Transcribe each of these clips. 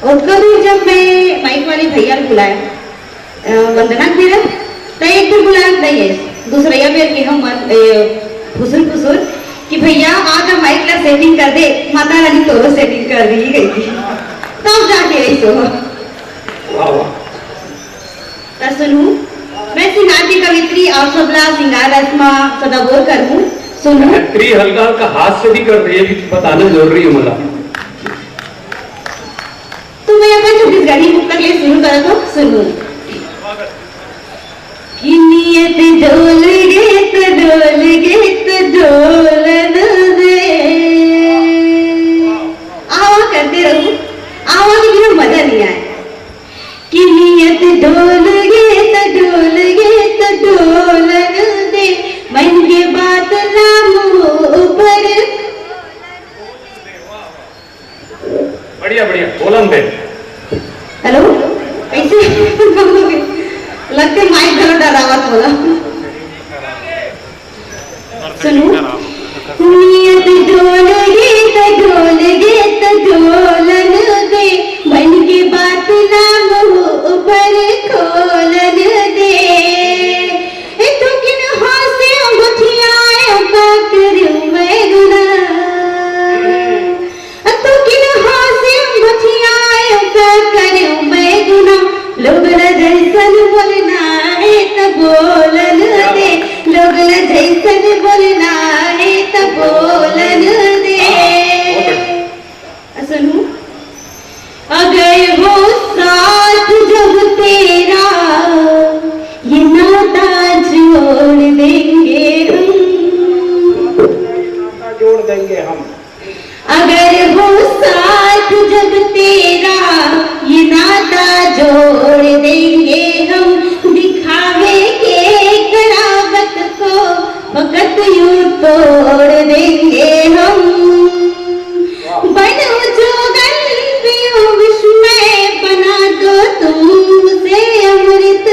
और कभी जब मैं माइक वाले भैया ने बुलाया वंदना फिर तो एक भी बुलाया नहीं है दूसरा या फिर कि हम फुसुर फुसुर कि भैया आज हम माइक ला सेटिंग कर दे माता रानी तो सेटिंग कर दी गई थी तब जाके ऐसो सुनू मैं सिंगार की कवित्री और सबला सिंगार रस्मा सदाबोर करूं सुनू कवित्री हल्का हल्का हाथ से भी कर दे ये भी बताना जरूरी है मला तो मैं अपन छत्तीसगढ़ी मुक्तक ले शुरू करा तो सुनू कि नियत डोल गे डोलन दे आवा करते रहूं आवा के बिना मजा नहीं आए कि नियत डोल गे डोलन दे मन के बात नाम ऊपर बढ़िया बढ़िया बोलन दे हेलो कैसे लगते माइक करो डरावत बोला सुनो नियत डोल गे डोलन दे मन की बात नाम ऊपर खोलन दे तो किन हासे अंगूठियां का करूं मैं गुनाह तो किन हासे अंगूठियां का करूं मैं गुनाह लोग जैसन बोलना है तब बोलन दे लोग जैसन बोलना है तब बोलन दे सुनू अगर वो साथ जब तेरा ये नाता जोड़ देंगे हम अगर वो साथ जब तेरा ये नाता जोड़ देंगे हम दिखावे के करावत को फकत यूं तोड़ देंगे हम बनो जोगन पियो विस्मय बना दो तुमसे अमृत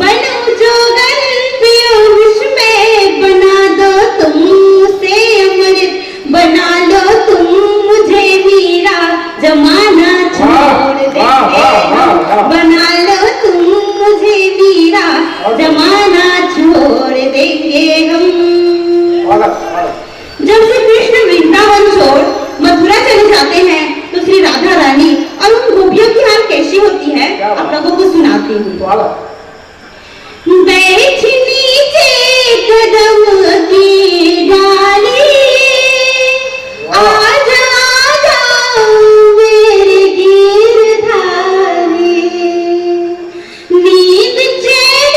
बनो जोगन पियो विस्मय बना दो तुमसे अमृत बना लो तुम मुझे मीरा जमाना छोड़ देंगे बना लो तुम मुझे मीरा जमाना छोड़ देंगे हम जब श्री कृष्ण वृंदावन छोड़ मथुरा चले जाते हैं तो श्री राधा रानी और उन गोपियों की हाल कैसी होती है आप लोगों को सुनाती हूँ बैठ नीचे कदम की डाली आजा मेरे गिरधारी नींद चैन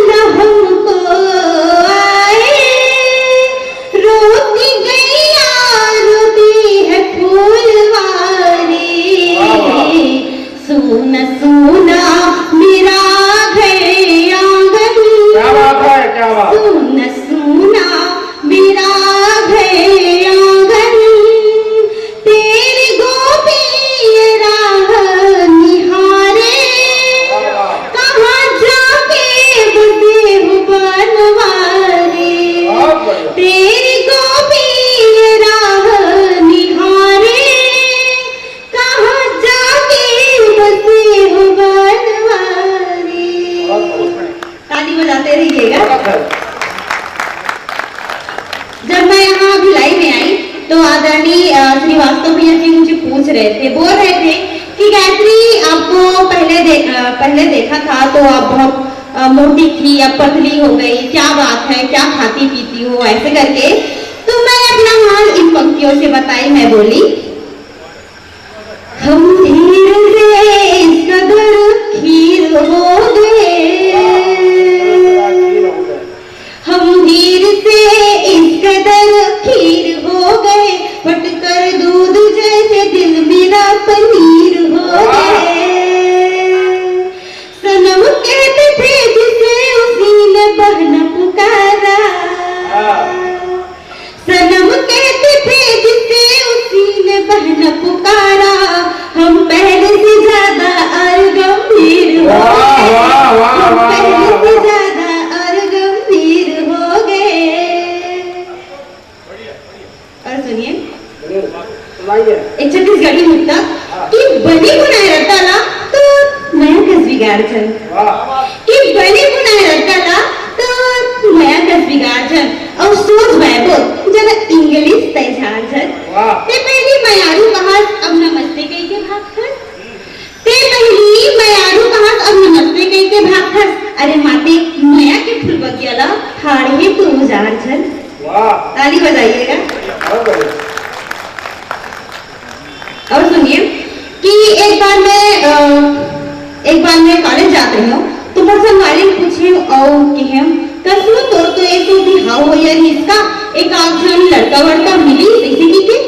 न हमको आए रोती गैया रोती है फूलवारी सुना सुना मेरा घर आंगन सुना सुना मेरा घर आंगन तेरी गोपी राह निहारे कहाँ जाके बसे हो बनवारे तेरी गोपी राह निहारे कहाँ जाके बसे हो बनवारे ताली बजाते रहिएगा जब मैं यहाँ भिलाई में आई तो आदरणीय श्रीवास्तव भैया जी मुझे पूछ रहे थे बोल रहे थे कि गायत्री आपको पहले देखा था तो आप बहुत मोटी थी अब पतली हो गई क्या बात है क्या खाती पीती हो ऐसे करके तो मैंने अपना हाल इन पंक्तियों से बताई मैं बोली हम धीरे से इस कदर खीर हो गए हम धीर से इस कदर खीर हो गए फटकर दूध जैसे दिल मेरा पनीर हो गए सनम कहते थे जिसे उसी ने बहना पुकारा सनम कहते थे जिसे उसी ने बहना पुकारा हम पहले से ज्यादा और गंभीर हो गए हम पहले से ज्यादा और गंभीर हो गए और सुनिए सुनाइए। एक छत्तीसगढ़ी मुद्दा कि बने बनाए रहता तो नया कस बिगाड़ चल वाह कि बने बनाए रहता तो नया कस बिगाड़ चल और सोच बैठो जब इंग्लिश तैझाड़ चल वाह ते पहली मयारू कहास अब नमस्ते कह के भाग खस ते पहली मयारू कहास अब नमस्ते कह के भाग खस अरे माते नया के फूल बगियाला ठाड़े तो उजाड़ चल वाह ताली बजाइएगा। बहुत बढ़िया। और सुनिए कि एक बार मैं कॉलेज जाते हूँ तो मोर संगवारी पूछे और कि हम कसू तो एक तो बिहाव हो यार इसका एक आखिर लड़का वड़का मिली कैसे की के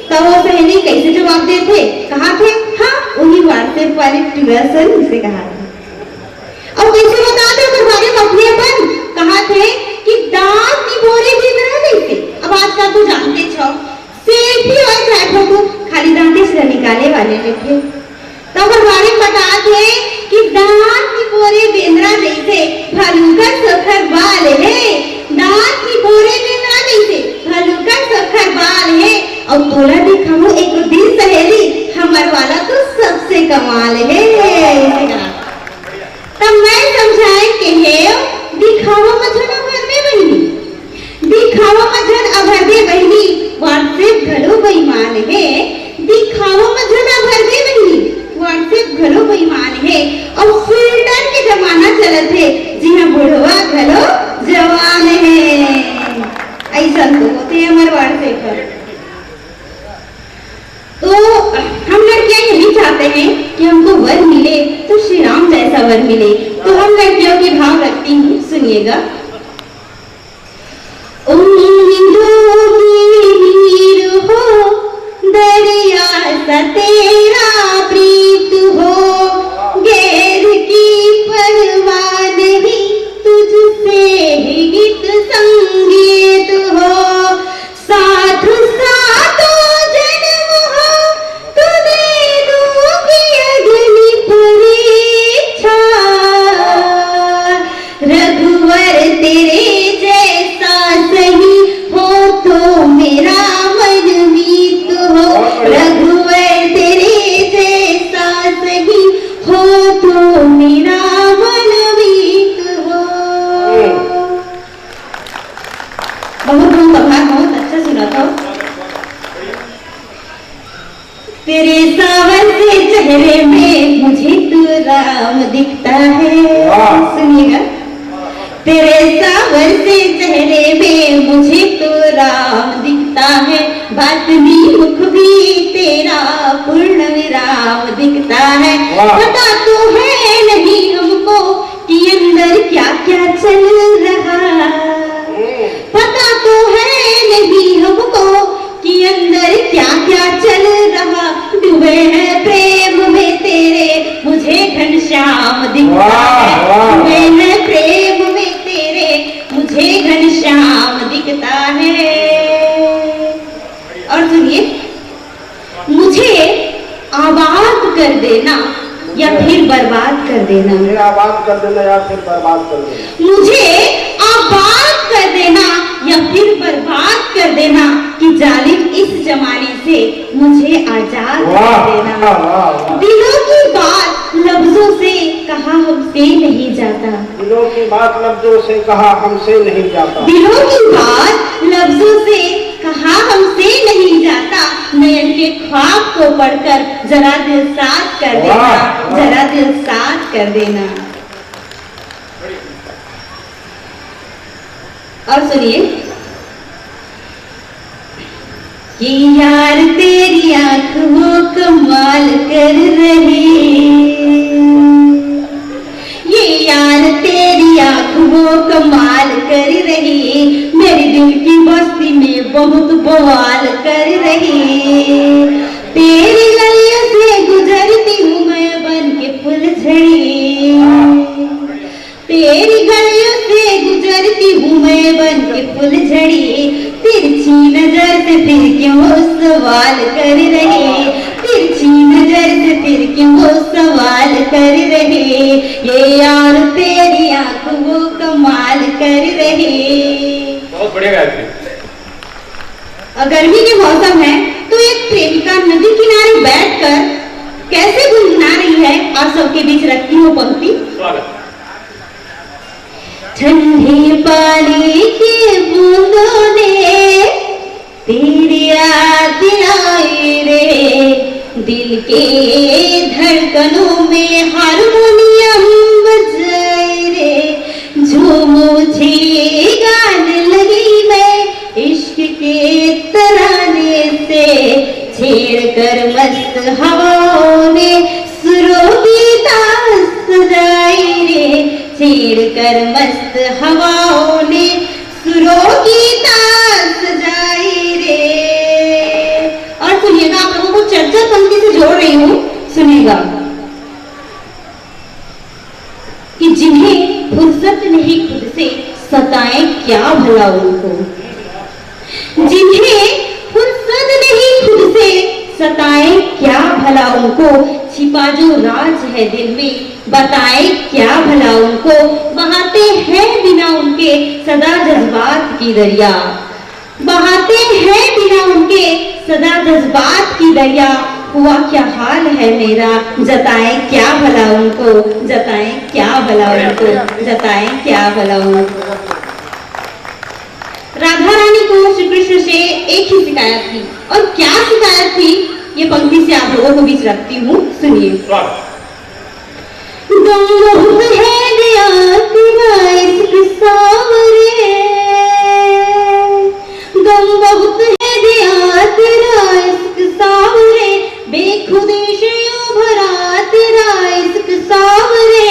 तब वो सहेली कैसे जवाब देते कहा थे हाँ वही व्हाट्सएप वाले ट्यूशन से कहा थे और कैसे बताते अगर बारे में अपने अपन कहा थे कि दांत निभोरे भी मेरा नहीं अब आज का तू जानते छो सेल्फी और चाहे फोटो खाली दांते से निकाले वाले थे तो अगर बारे में बता थे कि दांत निभोरे बेंद्रा जैसे भालूका सखर बाल है दांत निभोरे बेंद्रा जैसे भालूका सखर बाल है और तोला दिखाऊं एक दिन सहेली हमर वाला तो सबसे कमाल है ऐसे कहा तब मैं समझाए कि है दिखावा मजन अभर दे बहनी दिखावा मजन अभर दे बहनी व्हाट्सएप घलो बेईमान है दिखावा मजन अभर दे बहनी व्हाट्सएप घलो बेईमान है और फिल्टर के जमाना चलत है जी हां बुढ़वा घलो जवान है ऐसा तो होते हैं हमारे व्हाट्सएप पर तो हम लड़कियां यही चाहते हैं कि हमको वर मिले तो श्री राम जैसा वर मिले तो हम लड़कियों के भाव रखती हूँ सुनिएगा। उम्मीदों की नीर हो दरिया सा तेरा प्रीत हो गैर की परवाह नहीं तुझसे ही गीत संगीत हो साथ साथों जन्म हो तू दे दूंगी अग्नि परीक्षा रघुवर तेरे जैसा सही हो तो मेरा मन मीत हो रघुवर तेरे जैसा सही हो तो मेरा मन मीत हो। बहुत बहुत आभार बहुत अच्छा सुना था। तेरे सावन से चेहरे में मुझे तू राम दिखता है सुनिएगा तेरे सावन से चेहरे में मुझे तो राम दिखता है बात भी मुख भी तेरा पूर्ण विराम दिखता है पता तो है नहीं हमको कि अंदर क्या क्या चल रहा पता तो है नहीं हमको कि अंदर क्या क्या चल रहा डूबे हैं प्रेम में तेरे मुझे घनश्याम दिखता है डूबे हैं प्रेम में तेरे मुझे घनश्याम दिखता है। और सुनिए मुझे आबाद कर देना या फिर बर्बाद कर देना मुझे आबाद कर देना या फिर बर्बाद कर देना मुझे आबाद कर देना या फिर बर्बाद कर देना कि जालिम इस जमाने से मुझे आजाद कर देना दिलों की बात लफ्जों से कहा हमसे नहीं जाता दिलों की बात लफ्जों से कहा हमसे नहीं जाता दिलों की बात लफ्जों से कहा हमसे नहीं जाता नयन के ख्वाब को पढ़कर जरा दिल साथ कर देना जरा दिल साथ कर देना। और सुनिए कि यार तेरी आंख वो कमाल कर रही ये यार तेरी आंख वो कमाल कर रही मेरे दिल की बस्ती में बहुत बवाल कर रही तेरी गलियों से गुजरती हूँ मैं बन के फुलझड़ी तेरी गलियों से गुजरती हूँ मैं बन के फुलझड़ी तिरछी नजर से फिर क्यों सवाल कर रही तिरछी नजर से फिर क्यों सवाल कर रही ये यार तेरी आंख वो कमाल कर रही। बहुत बढ़िया गायत्री। गर्मी के मौसम है तो एक प्रेमी सुनिएगा, नदी किनारे बैठकर कैसे गुनगुना रही है। आप सबके बीच रखती हूँ पंक्ति। स्वागत। ठंडे पानी के बूंदों ने तेरी याद आई रे, दिल के धड़कनों में हारमोनियम बजाए रे, जो मुझे गाने लगी मैं इश्क के तराने से, छेड़ कर मस्त हवाओं ने सुरों की तान सजाई रे, छेड़ कर मस्त हवाओं ने सुरों की तान सजाई रे। और सुनिएगा, आप लोगों को चर्चा पंक्ति से जोड़ रही हूँ, सुनिएगा कि जिन्हें फुर्सत नहीं खुद से सताएं क्या भला उनको, जिन्हें फुर्सत नहीं खुद से सताएं क्या भला उनको, छिपा जो राज है दिल में बताए क्या भला उनको, बहाते हैं बिना उनके सदा जज्बात की दरिया, बहाते हैं बिना उनके सदा जज्बात की दरिया, हुआ क्या हाल है मेरा जताएं क्या भला उनको, जताएं क्या भला उनको, जताएं क्या भला उनको। राधा रानी को श्री कृष्ण से एक ही शिकायत थी, और क्या शिकायत थी ये पंक्ति से आप लोगों को बीच रखती हूँ, सुनिए। गम बहुत है गया तेरा इश्क सांवरे, गम बहुत है गया तेरा इश्क सांवरे, बेखुदी से भरा तेरा इश्क सांवरे,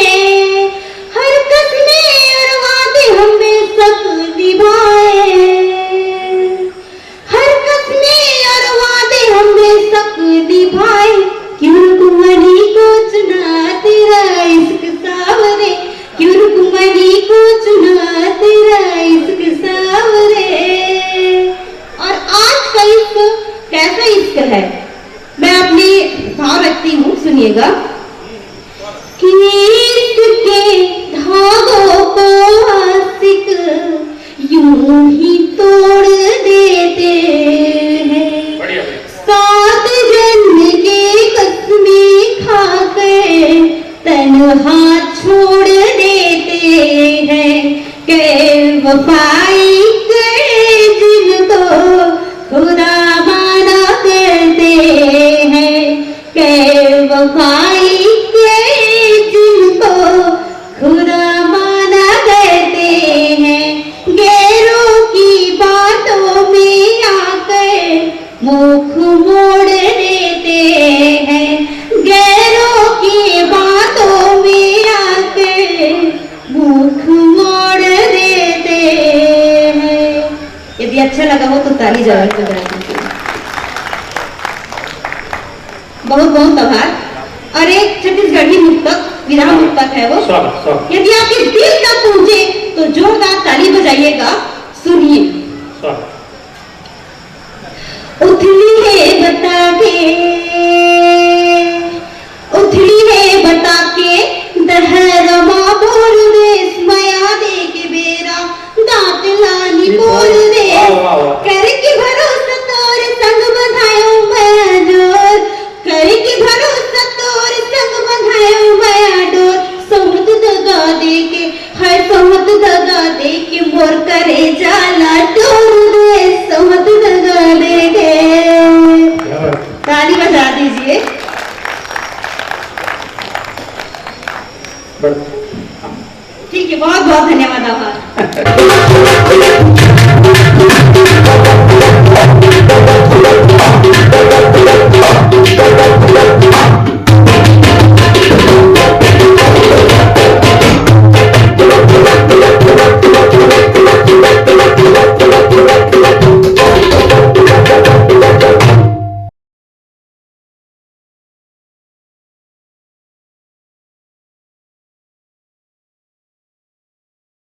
हर कसमे और वादे हमें सब निभाए, हर कसमे और वादे हमें सब निभाए, क्यों कुंवरी को चुना तेरा इश्क सांवरे, क्यों कुंवरी को चुना तेरा इश्क सांवरे। और आज का इश्क कैसा इश्क है, मैं अपने भाव रखती हूँ, सुनिएगा कि इश्क के धागों को आशिक यूं ही तोड़ देते हैं, सात जन्म के कसमें खाकर तन्हा छोड़ देते हैं, के वफाई करे जिनको खुदा माना करते हैं, के वफाई करे जिनको खुदा माना करते हैं, गैरों की बातों में आकर मुख मोड़ देते हैं, गैरों की बातों में आकर मुख मोड़ देते हैं। यदि अच्छा लगा हो तो ताली जरूर बजाइए। बहुत बहुत आभार। और एक छत्तीसगढ़ी मुक्तक, विधा मुक्तक है वो, स्वागत स्वागत। यदि आपके दिल तक पहुंचे तो जोरदार ताली बजाइएगा, सुनिए। स्वागत। उथली है बता के, उथली है बता के दहरमा बोल दे, स्मया दे के बेरा दांत लानी बोल दे, करके भरोसा तोर संग बधायो मैं डोर, करके भरोसा तोर संग बधायो मैं डोर, सोहत दगा दे के, हर सोहत दगा दे के मोर करे जाला टोर दे, सोहत दगा दे के। ताली बजा दीजिए। ठीक है, बहुत बहुत धन्यवाद आभार।